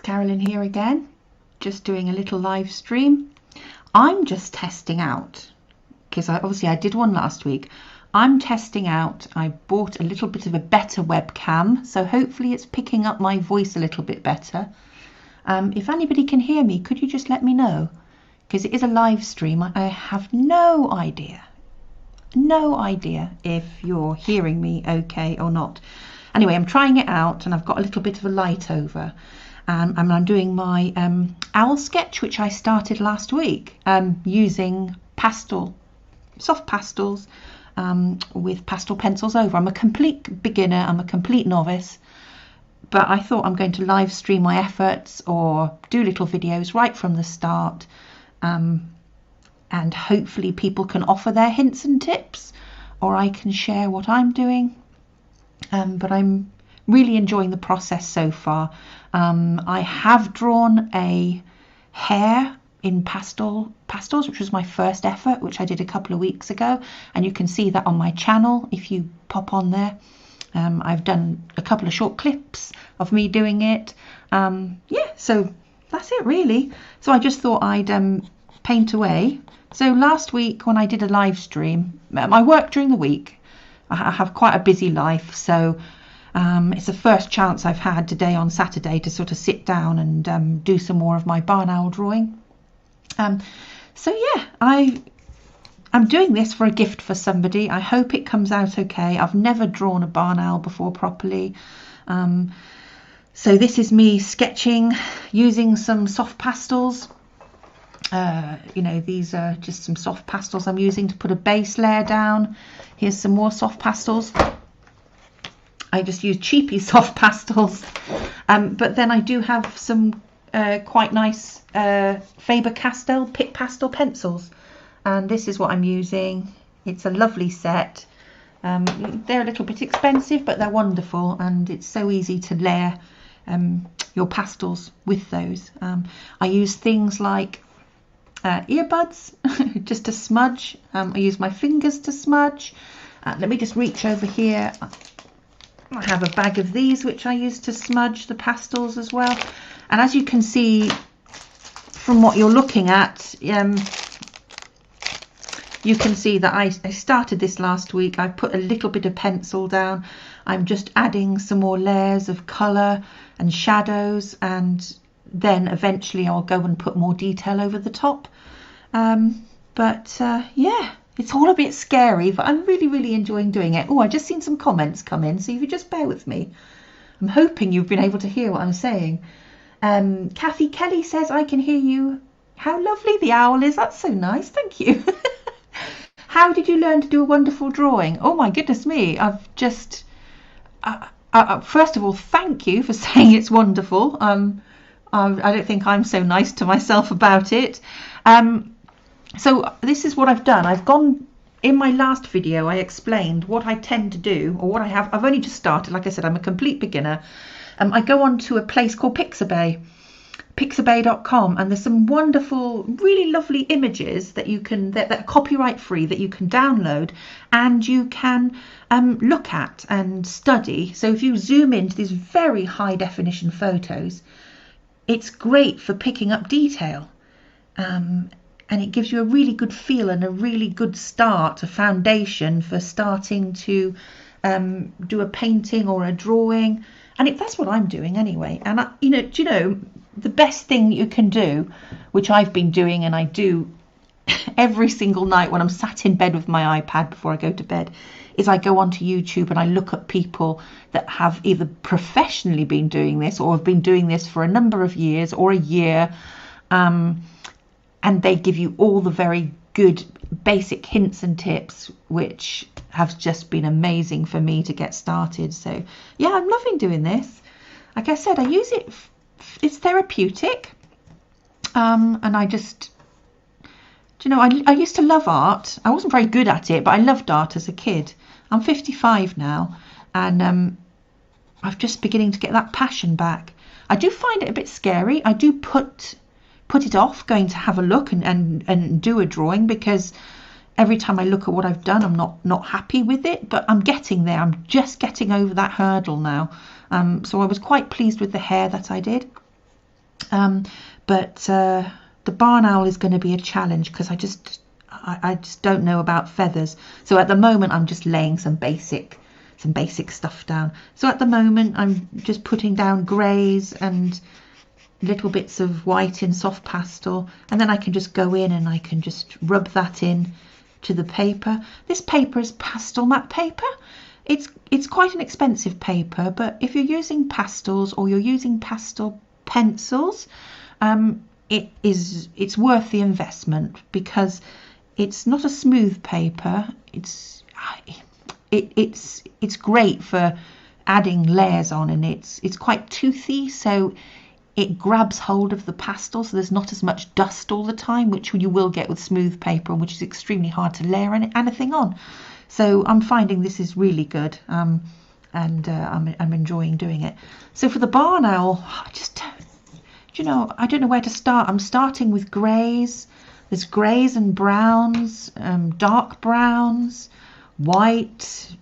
Carolyn here again, just doing a little live stream. I'm just testing out, because obviously I did one last week. I'm testing out. I bought a little bit of a better webcam, so hopefully it's picking up my voice a little bit better. If anybody can hear me, could you just let me know? Because it is a live stream. I have no idea if you're hearing me okay or not. Anyway, I'm trying it out, and I've got a little bit of a light over. And I'm doing my owl sketch, which I started last week, using soft pastels with pastel pencils over. I'm a complete beginner, I'm a complete novice, but I thought I'm going to live stream my efforts or do little videos right from the start, and hopefully people can offer their hints and tips, or I can share what I'm doing. But I'm really enjoying the process so far. I have drawn a hare in Pastels, which was my first effort, which I did a couple of weeks ago, and you can see that on my channel if you pop on there. I've done a couple of short clips of me doing it. Yeah, so that's it really. So I just thought I'd paint away. So last week when I did a live stream, I work during the week. I have quite a busy life, so it's the first chance I've had today on Saturday to sort of sit down and do some more of my barn owl drawing. So yeah, I'm doing this for a gift for somebody. I hope it comes out okay. I've never drawn a barn owl before properly. So this is me sketching using some soft pastels. You know, these are just some soft pastels I'm using to put a base layer down. Here's some more soft pastels. I just use cheapy soft pastels, but then I do have some quite nice Faber-Castell Pitt pastel pencils, and this is what I'm using. It's a lovely set. They're a little bit expensive, but they're wonderful, and it's so easy to layer your pastels with those. I use things like earbuds just to smudge. I use my fingers to smudge. Let me just reach over here. I have a bag of these which I use to smudge the pastels as well. And as you can see from what you're looking at, you can see that I started this last week. I put a little bit of pencil down. I'm just adding some more layers of colour and shadows, and then eventually I'll go and put more detail over the top. Yeah, it's all a bit scary, but I'm really enjoying doing it. Oh, I just seen some comments come in, so if you just bear with me. I'm hoping you've been able to hear what I'm saying. Kathy Kelly says, I can hear you. How lovely the owl is. That's so nice. Thank you. How did you learn to do a wonderful drawing? Oh my goodness me. I've just... first of all, thank you for saying it's wonderful. I don't think I'm so nice to myself about it. So this is what I've done. I've gone, in my last video, I explained what I tend to do, or what I have. I've only just started. Like I said, I'm a complete beginner. I go on to a place called Pixabay, pixabay.com, and there's some wonderful, really lovely images that you can, that are copyright free, that you can download and you can look at and study. So if you zoom into these very high definition photos, it's great for picking up detail. And it gives you a really good feel and a really good start, a foundation for starting to do a painting or a drawing. And that's what I'm doing anyway. And do you know, the best thing you can do, which I've been doing and I do every single night when I'm sat in bed with my iPad before I go to bed, is I go onto YouTube and I look at people that have either professionally been doing this or have been doing this for a number of years or a year. And they give you all the very good basic hints and tips, which have just been amazing for me to get started. So yeah, I'm loving doing this. Like I said, I use it, it's therapeutic. And I just, do you know, I used to love art. I wasn't very good at it, but I loved art as a kid. I'm 55 now, and I'm just beginning to get that passion back. I do find it a bit scary. I do put it off going to have a look and do a drawing, because every time I look at what I've done, I'm not happy with it, but I'm getting there. I'm just getting over that hurdle now. So I was quite pleased with the hair that I did. But the barn owl is going to be a challenge because I just don't know about feathers. So at the moment I'm just laying some basic stuff down. So at the moment I'm just putting down greys and little bits of white in soft pastel, and then I can just go in and I can just rub that in to the paper. This paper is pastel matte paper. It's quite an expensive paper, but if you're using pastels or you're using pastel pencils, it's worth the investment because it's not a smooth paper. It's great for adding layers on, and it's quite toothy, so it grabs hold of the pastel, so there's not as much dust all the time, which you will get with smooth paper, which is extremely hard to layer anything on. So I'm finding this is really good, and I'm enjoying doing it. So for the barn owl, I don't know where to start. I'm starting with greys. There's greys and browns, dark browns, white.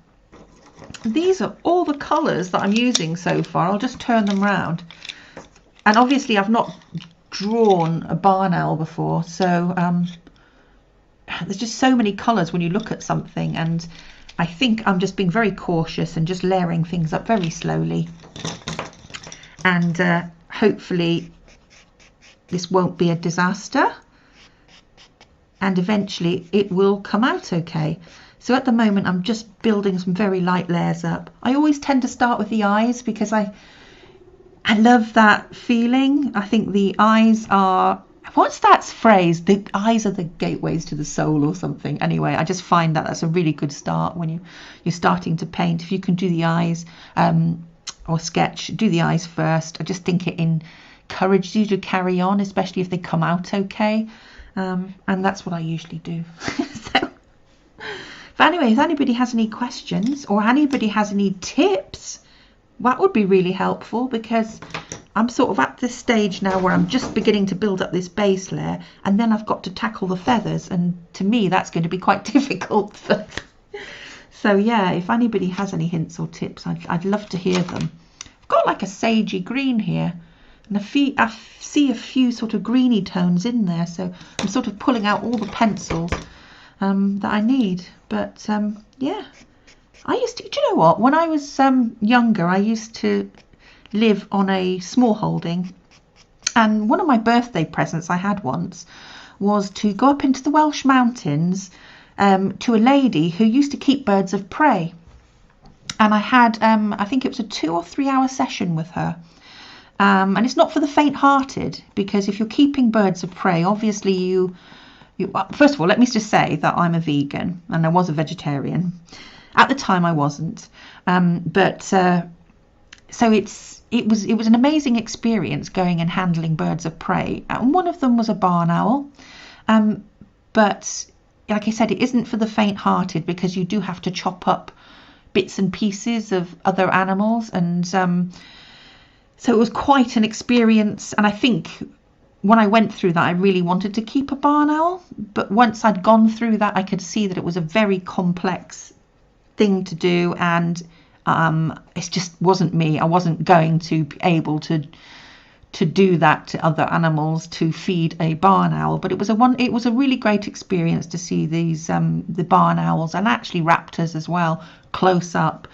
These are all the colours that I'm using so far. I'll just turn them round. And obviously I've not drawn a barn owl before, so there's just so many colours when you look at something, and I think I'm just being very cautious and just layering things up very slowly, and hopefully this won't be a disaster, and eventually it will come out okay. So at the moment I'm just building some very light layers up. I always tend to start with the eyes because I love that feeling. I think the eyes are, what's that phrase? The eyes are the gateways to the soul or something. Anyway, I just find that that's a really good start when you're starting to paint. If you can do the eyes or sketch, do the eyes first. I just think it encourages you to carry on, especially if they come out okay. And that's what I usually do. So, but anyway, if anybody has any questions or anybody has any tips, that would be really helpful, because I'm sort of at this stage now where I'm just beginning to build up this base layer, and then I've got to tackle the feathers, and to me that's going to be quite difficult. So yeah, if anybody has any hints or tips, I'd love to hear them. I've got like a sagey green here, and I see a few sort of greeny tones in there, so I'm sort of pulling out all the pencils that I need. But yeah, I used to, do you know what, when I was younger, I used to live on a small holding, and one of my birthday presents I had once was to go up into the Welsh mountains to a lady who used to keep birds of prey, and I had I think it was a 2 or 3 hour session with her, and it's not for the faint-hearted, because if you're keeping birds of prey, obviously you first of all, let me just say that I'm a vegan and I was a vegetarian. At the time I wasn't, so it was an amazing experience going and handling birds of prey, and one of them was a barn owl, but like I said, it isn't for the faint-hearted, because you do have to chop up bits and pieces of other animals, and so it was quite an experience. And I think when I went through that, I really wanted to keep a barn owl, but once I'd gone through that, I could see that it was a very complex thing to do, and it just wasn't me. I wasn't going to be able to do that to other animals, to feed a barn owl. But it was a really great experience to see these the barn owls, and actually raptors as well, close up.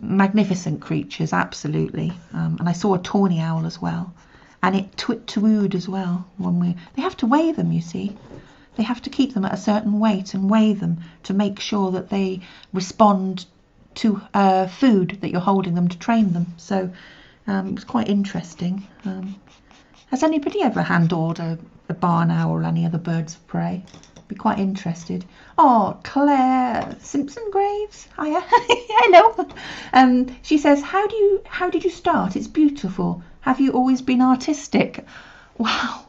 Magnificent creatures, absolutely. And I saw a tawny owl as well, and it twit-twooed as well. They have to weigh them, you see. They have to keep them at a certain weight and weigh them to make sure that they respond to food that you're holding them to train them. So it was quite interesting. Has anybody ever handled a barn owl or any other birds of prey? Be quite interested. Oh, Claire Simpson Graves, hiya. Hello. She says, how did you start? It's beautiful. Have you always been artistic? Wow.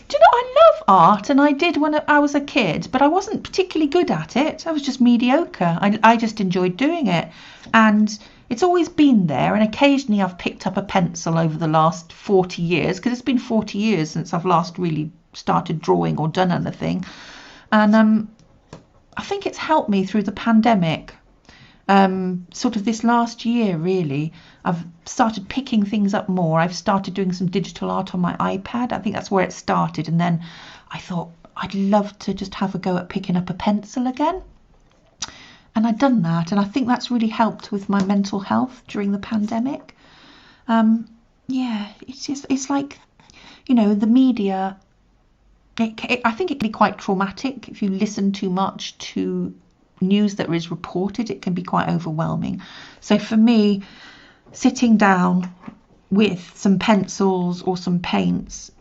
Do you know, I love art, and I did when I was a kid, but I wasn't particularly good at it. I was just mediocre. I just enjoyed doing it, and it's always been there. And occasionally I've picked up a pencil over the last 40 years, because it's been 40 years since I've last really started drawing or done anything. And I think it's helped me through the pandemic. sort of this last year, really. I've started picking things up more. I've started doing some digital art on my iPad. I think that's where it started. And then I thought I'd love to just have a go at picking up a pencil again. And I'd done that. And I think that's really helped with my mental health during the pandemic. Yeah, it's like, you know, the media, I think it can be quite traumatic if you listen too much to news that is reported. It can be quite overwhelming. So for me, sitting down with some pencils or some paints,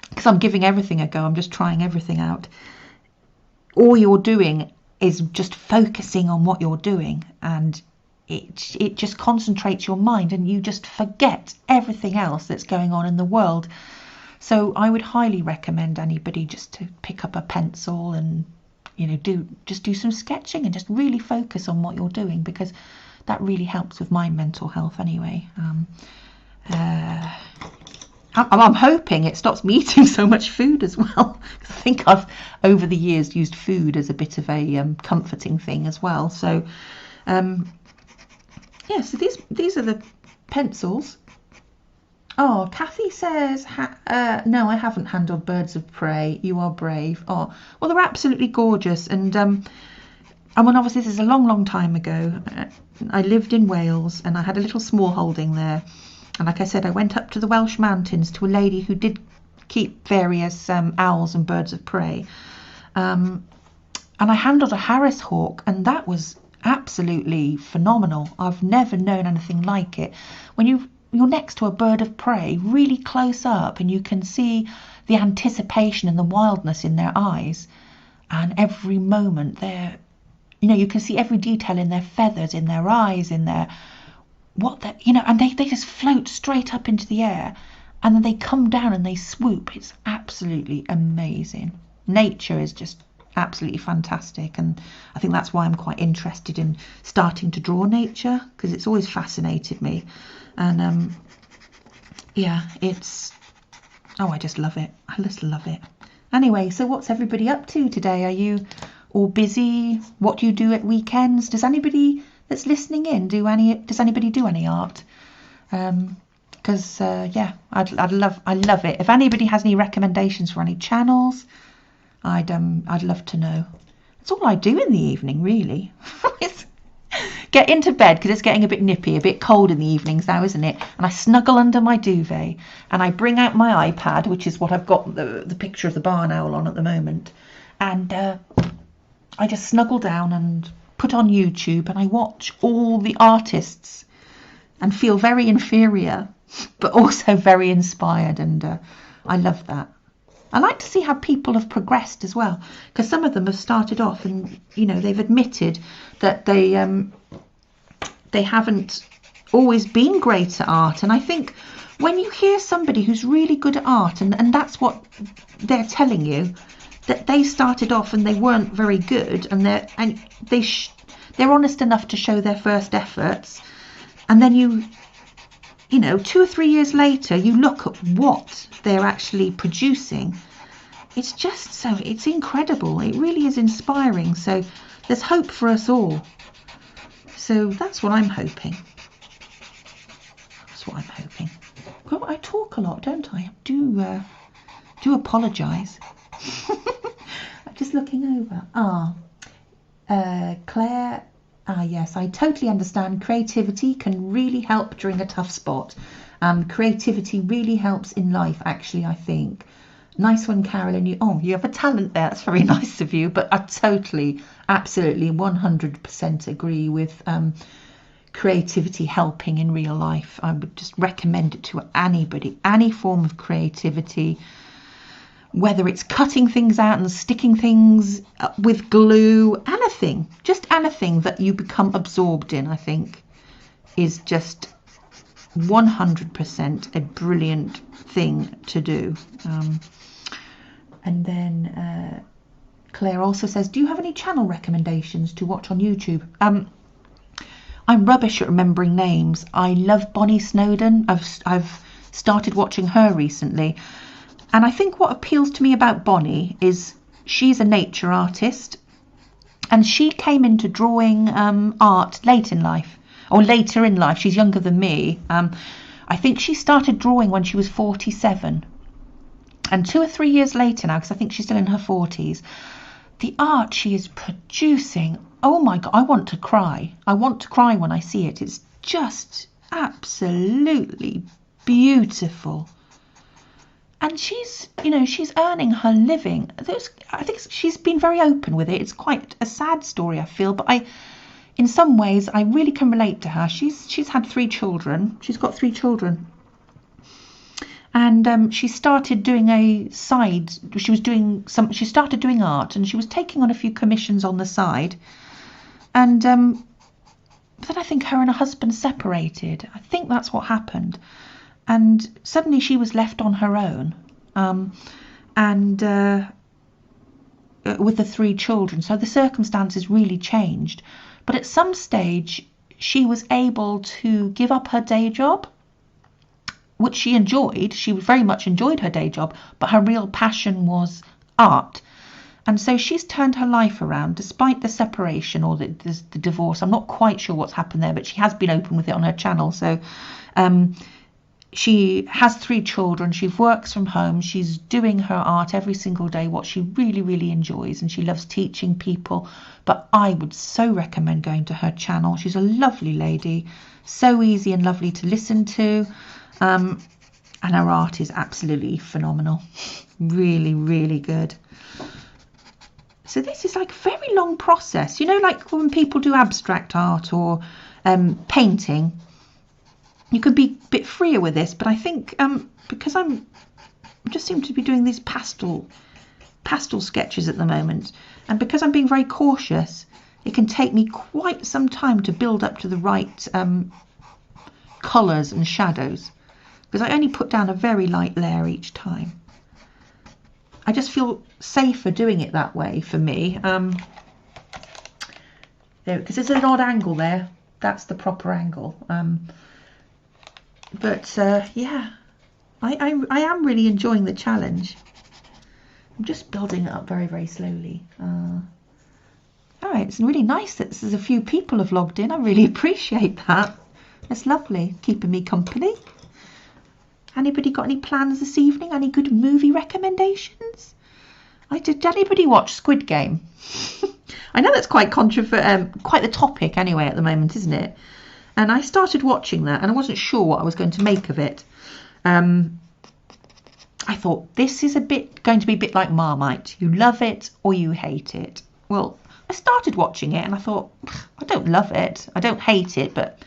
because I'm giving everything a go, I'm just trying everything out, all you're doing is just focusing on what you're doing, and it just concentrates your mind and you just forget everything else that's going on in the world. So I would highly recommend anybody just to pick up a pencil and, you know, do some sketching and just really focus on what you're doing, because that really helps with my mental health anyway. I'm hoping it stops me eating so much food as well. I think I've over the years used food as a bit of a comforting thing as well. So yeah, so these are the pencils. Oh, Kathy says, no, I haven't handled birds of prey. You are brave. Oh, well, they're absolutely gorgeous. And I mean, obviously, this is a long, long time ago. I lived in Wales and I had a little small holding there. And like I said, I went up to the Welsh mountains to a lady who did keep various owls and birds of prey. And I handled a Harris hawk, and that was absolutely phenomenal. I've never known anything like it. When you're next to a bird of prey really close up and you can see the anticipation and the wildness in their eyes, and every moment they're, you know, you can see every detail in their feathers, in their eyes, in their you know, and they just float straight up into the air and then they come down and they swoop. It's absolutely amazing. Nature is just absolutely fantastic, and I think that's why I'm quite interested in starting to draw nature, because it's always fascinated me. And yeah, I just love it. I just love it. Anyway, so what's everybody up to today? Are you all busy? What do you do at weekends? Does anybody that's listening in does anybody do any art? Because yeah, I love it. If anybody has any recommendations for any channels, I'd love to know. That's all I do in the evening, really. Get into bed, because it's getting a bit nippy, a bit cold in the evenings now, isn't it? And I snuggle under my duvet and I bring out my iPad, which is what I've got the picture of the barn owl on at the moment, and I just snuggle down and put on YouTube and I watch all the artists and feel very inferior but also very inspired, and I love that. I like to see how people have progressed as well, because some of them have started off and, you know, they've admitted that they haven't always been great at art. And I think when you hear somebody who's really good at art, and that's what they're telling you, that they started off and they weren't very good, and they're honest enough to show their first efforts, and then you know, 2 or 3 years later, you look at what they're actually producing. It's just it's incredible. It really is inspiring. So there's hope for us all. So that's what I'm hoping. That's what I'm hoping. Well, I talk a lot, don't I? I do apologise. I'm just looking over. Claire. Yes, I totally understand. Creativity can really help during a tough spot. Creativity really helps in life, actually, I think. Nice one, Carolyn. You have a talent there. That's very nice of you. But I totally, absolutely, 100% agree with creativity helping in real life. I would just recommend it to anybody. Any form of creativity, whether it's cutting things out and sticking things with glue, anything, just anything that you become absorbed in, I think, is just 100% a brilliant thing to do. And then Claire also says, do you have any channel recommendations to watch on YouTube? I'm rubbish at remembering names. I love Bonnie Snowdon. I've started watching her recently. And I think what appeals to me about Bonnie is she's a nature artist, And she came into drawing art late in life, or later in life. She's younger than me. I think she started drawing when she was 47. And 2 or 3 years later now, because I think she's still in her 40s, the art she is producing, oh my God, I want to cry. I want to cry when I see it. It's just absolutely beautiful. And she's, you know, she's earning her living. I think she's been very open with it. It's quite a sad story, I feel, but in some ways, I really can relate to her. She's had 3 children. She's got 3 children. And she started doing she started doing art, and she was taking on a few commissions on the side. And then I think her and her husband separated. I think that's what happened. And suddenly she was left on her own, with the 3 children. So the circumstances really changed. But at some stage, she was able to give up her day job, which she enjoyed. She very much enjoyed her day job, but her real passion was art. And so she's turned her life around despite the separation or the divorce. I'm not quite sure what's happened there, but she has been open with it on her channel. So she has 3 children. She works from home. She's doing her art every single day, what she really, really enjoys. And she loves teaching people. But I would so recommend going to her channel. She's a lovely lady, so easy and lovely to listen to. And her art is absolutely phenomenal. Really, really good. So this is like a very long process. You know, like when people do abstract art or painting, you could be a bit freer with this. But I think because I just seem to be doing these pastel sketches at the moment, and because I'm being very cautious, it can take me quite some time to build up to the right colours and shadows, because I only put down a very light layer each time. I just feel safer doing it that way for me. There, because there's an odd angle there. That's the proper angle. Yeah, I am really enjoying the challenge. I'm just building it up very, very slowly. All right, it's really nice that there's a few people have logged in. I really appreciate that. It's lovely, keeping me company. Anybody got any plans this evening? Any good movie recommendations? Did anybody watch Squid Game? I know that's quite controversial, quite the topic anyway at the moment, isn't it? And I started watching that, and I wasn't sure what I was going to make of it. I thought, this is going to be a bit like Marmite. You love it or you hate it. Well, I started watching it, and I thought, I don't love it. I don't hate it, but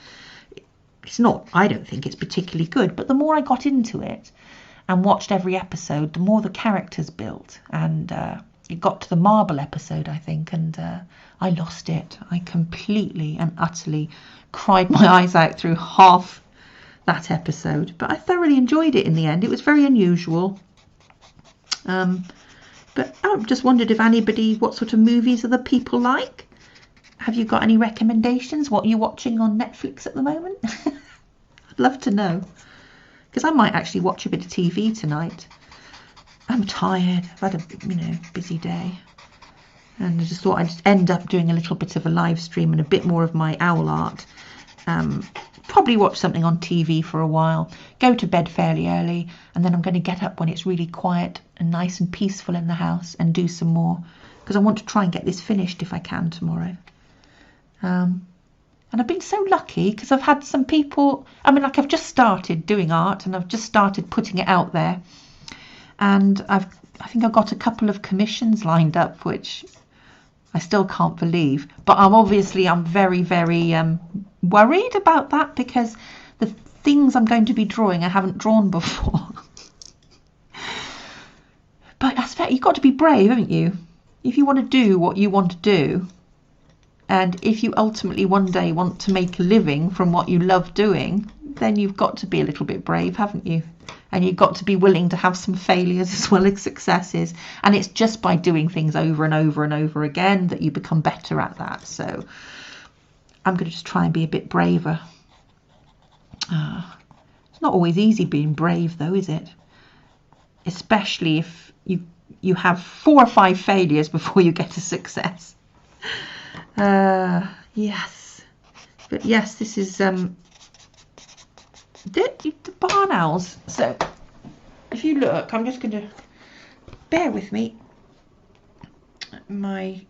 it's not, I don't think it's particularly good. But the more I got into it and watched every episode, the more the characters built. And it got to the marble episode, I think, and I lost it. I completely and utterly cried my eyes out through half that episode. But I thoroughly enjoyed it in the end. It was very unusual. But I just wondered if what sort of movies other people like. Have you got any recommendations? What are you watching on Netflix at the moment? I'd love to know, because I might actually watch a bit of TV tonight. I'm tired. I've had a busy day, and I just thought I'd end up doing a little bit of a live stream and a bit more of my owl art. Probably watch something on TV for a while, go to bed fairly early, and then I'm going to get up when it's really quiet and nice and peaceful in the house and do some more, because I want to try and get this finished if I can tomorrow. And I've been so lucky, because I've had some people, I've just started doing art, and I've just started putting it out there, and I think I've got a couple of commissions lined up, which I still can't believe. But I'm very, very worried about that, because the things I'm going to be drawing I haven't drawn before. But that's fair. You've got to be brave, haven't you? If you want to do what you want to do, and if you ultimately one day want to make a living from what you love doing, then you've got to be a little bit brave, haven't you? And you've got to be willing to have some failures as well as successes. And it's just by doing things over and over and over again that you become better at that. So I'm going to just try and be a bit braver. It's not always easy being brave, though, is it? Especially if you have 4 or 5 failures before you get a success. Yes. But yes, this is the barn owls. So if you look, I'm just going to bear with me. My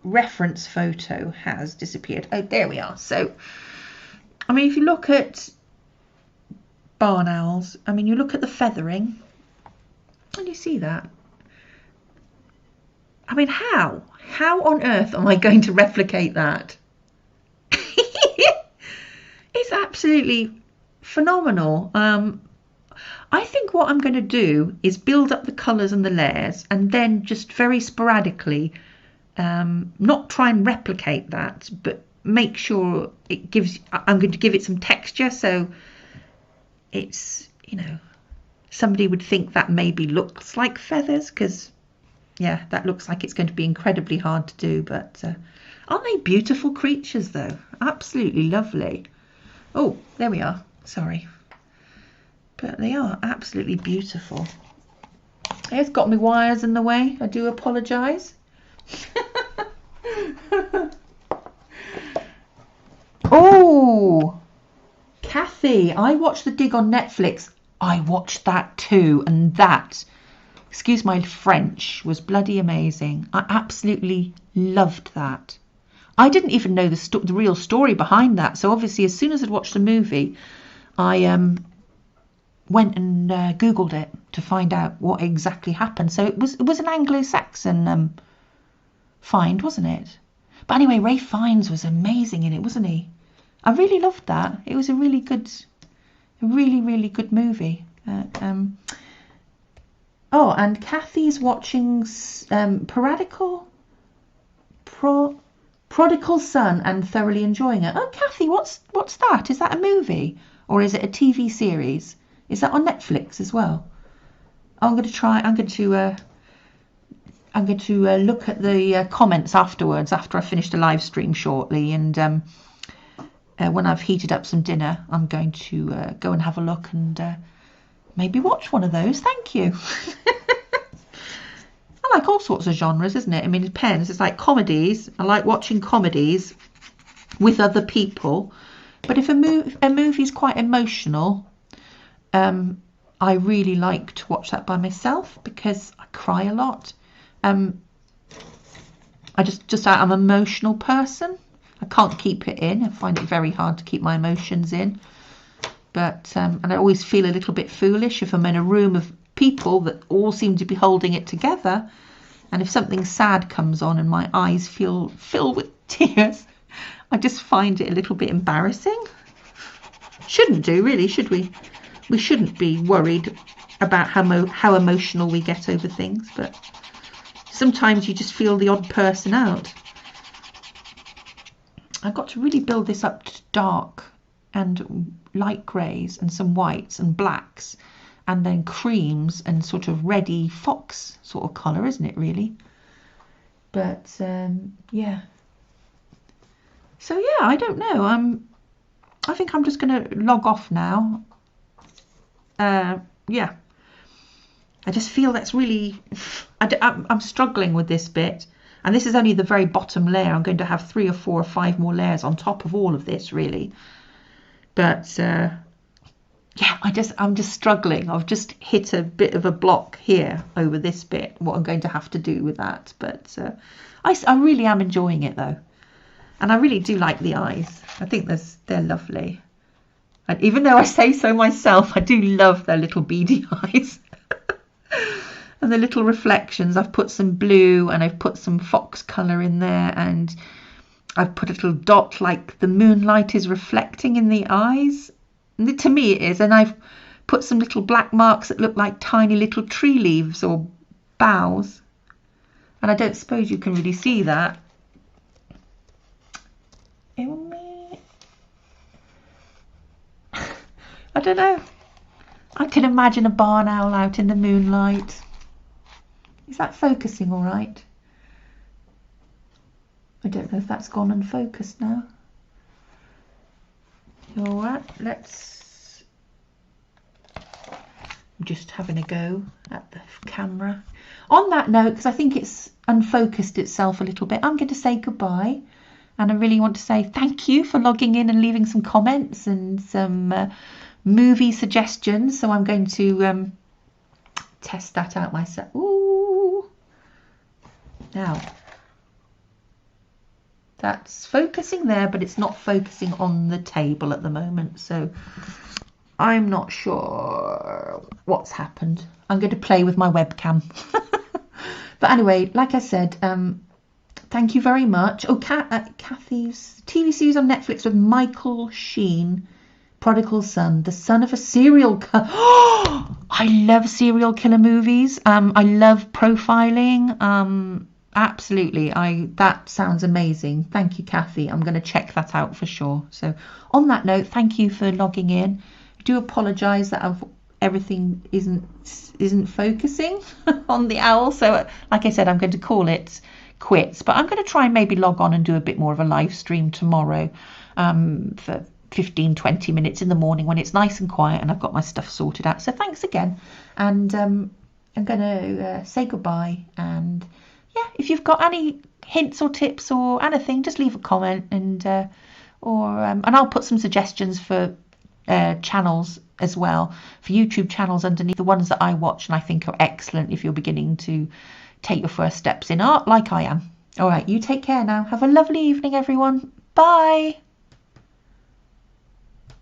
reference photo has disappeared. Oh, there we are. So, I mean, if you look at barn owls, I mean, you look at the feathering, and you see that. I mean, how on earth am I going to replicate that? It's absolutely phenomenal. I think what I'm going to do is build up the colours and the layers, and then just very sporadically, not try and replicate that, but make sure it gives, I'm going to give it some texture, so it's, you know, somebody would think that maybe looks like feathers, because yeah, that looks like it's going to be incredibly hard to do. But aren't they beautiful creatures though? Absolutely lovely. Oh, there we are. Sorry. But they are absolutely beautiful. It's got me wires in the way. I do apologise. Oh, Kathy, I watched The Dig on Netflix. I watched that too, and that, excuse my French, was bloody amazing. I absolutely loved that. I didn't even know the real story behind that. So obviously, as soon as I'd watched the movie, I went and Googled it to find out what exactly happened. So it was an Anglo-Saxon find, wasn't it? But anyway, Ray Fiennes was amazing in it, wasn't he? I really loved that. It was a really good movie. Oh, and Kathy's watching Prodigal Son and thoroughly enjoying it. Oh, Kathy, what's that? Is that a movie or is it a TV series? Is that on Netflix as well? I'm going to look at the comments afterwards, after I finish the live stream shortly, and when I've heated up some dinner, I'm going to go and have a look and maybe watch one of those. Thank you. I like all sorts of genres, isn't it? I mean, it depends. It's like comedies. I like watching comedies with other people. But if a movie's quite emotional, I really like to watch that by myself because I cry a lot. I'm an emotional person. I can't keep it in. I find it very hard to keep my emotions in. But and I always feel a little bit foolish if I'm in a room of people that all seem to be holding it together, and if something sad comes on and my eyes feel filled with tears, I just find it a little bit embarrassing. Shouldn't do, really, should we? We shouldn't be worried about how emotional we get over things, but sometimes you just feel the odd person out. I've got to really build this up to dark and light greys and some whites and blacks, and then creams and sort of reddy fox sort of colour, isn't it, really? But yeah. So yeah, I don't know. I think I'm just going to log off now. Yeah. I just feel that's really... I'm struggling with this bit. And this is only the very bottom layer. I'm going to have 3 or 4 or 5 more layers on top of all of this, really. But... yeah, I'm just struggling. I've just hit a bit of a block here over this bit, what I'm going to have to do with that. But I really am enjoying it, though. And I really do like the eyes. I think they're lovely. And even though I say so myself, I do love their little beady eyes. And the little reflections. I've put some blue and I've put some fox colour in there. And I've put a little dot like the moonlight is reflecting in the eyes. To me it is, and I've put some little black marks that look like tiny little tree leaves or boughs, and I don't suppose you can really see that. I don't know. I can imagine a barn owl out in the moonlight. Is that focusing all right? I don't know if that's gone unfocused now. All right, let's just having a go at the camera. On that note, because I think it's unfocused itself a little bit, I'm going to say goodbye. And I really want to say thank you for logging in and leaving some comments and some movie suggestions. So I'm going to test that out myself. Ooh. Now, that's focusing there, but it's not focusing on the table at the moment. So I'm not sure what's happened. I'm going to play with my webcam. But anyway, like I said, thank you very much. Oh, Kathy's TV series on Netflix with Michael Sheen, Prodigal Son, the son of a serial killer. I love serial killer movies. I love profiling. Absolutely. That sounds amazing. Thank you, Kathy. I'm going to check that out for sure. So on that note, thank you for logging in. I do apologise that everything isn't focusing on the owl. So like I said, I'm going to call it quits, but I'm going to try and maybe log on and do a bit more of a live stream tomorrow for 15-20 minutes in the morning when it's nice and quiet and I've got my stuff sorted out. So thanks again, and I'm going to say goodbye. And yeah, if you've got any hints or tips or anything, just leave a comment, and I'll put some suggestions for channels as well, for YouTube channels underneath the ones that I watch and I think are excellent if you're beginning to take your first steps in art like I am. All right, you take care now. Have a lovely evening, everyone. Bye.